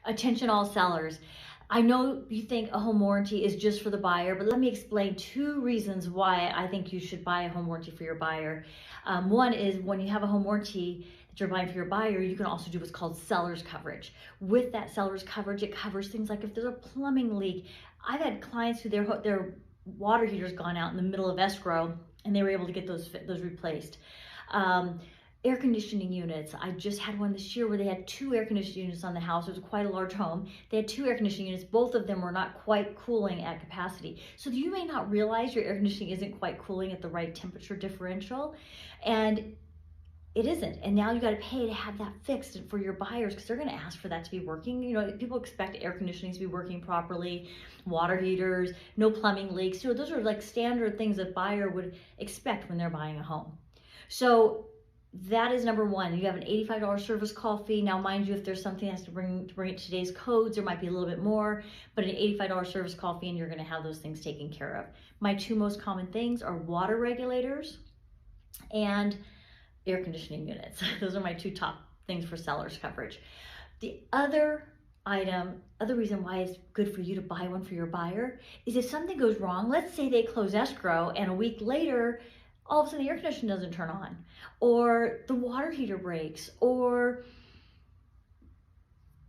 Attention all sellers. I know you think a home warranty is just for the buyer, but let me explain 2 reasons why I think you should buy a home warranty for your buyer. One is when you have a home warranty that you're buying for your buyer, you can also do what's called seller's coverage. With that seller's coverage, it covers things like if there's a plumbing leak. I've had clients who their water heater's gone out in the middle of escrow and they were able to get those replaced. Air conditioning units. I just had one this year where they had 2 air conditioning units on the house. It was quite a large home. They had 2 air conditioning units. Both of them were not quite cooling at capacity. So you may not realize your air conditioning isn't quite cooling at the right temperature differential, and it isn't. And now you got to pay to have that fixed for your buyers because they're going to ask for that to be working. You know, people expect air conditioning to be working properly, water heaters, no plumbing leaks. So those are like standard things that buyer would expect when they're buying a home. So that is number one. You have an $85 service call fee. Now, mind you, if there's something that has to bring it to today's codes, there might be a little bit more, but an $85 service call fee, and you're going to have those things taken care of. My 2 most common things are water regulators and air conditioning units. Those are my 2 top things for seller's coverage. The other reason why it's good for you to buy one for your buyer is if something goes wrong, let's say they close escrow and a week later, all of a sudden the air conditioner doesn't turn on, or the water heater breaks, or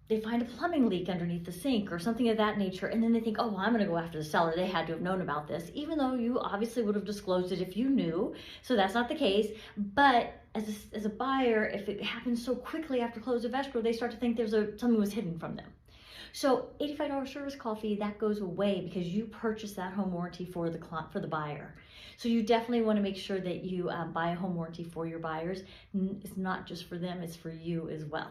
they find a plumbing leak underneath the sink or something of that nature, and then they think, oh, well, I'm going to go after the seller. They had to have known about this, even though you obviously would have disclosed it if you knew. So that's not the case. But as a buyer, if it happens so quickly after close of escrow, they start to think something was hidden from them. So $85 service call fee, that goes away because you purchased that home warranty for the buyer. So you definitely want to make sure that you buy a home warranty for your buyers. It's not just for them, it's for you as well.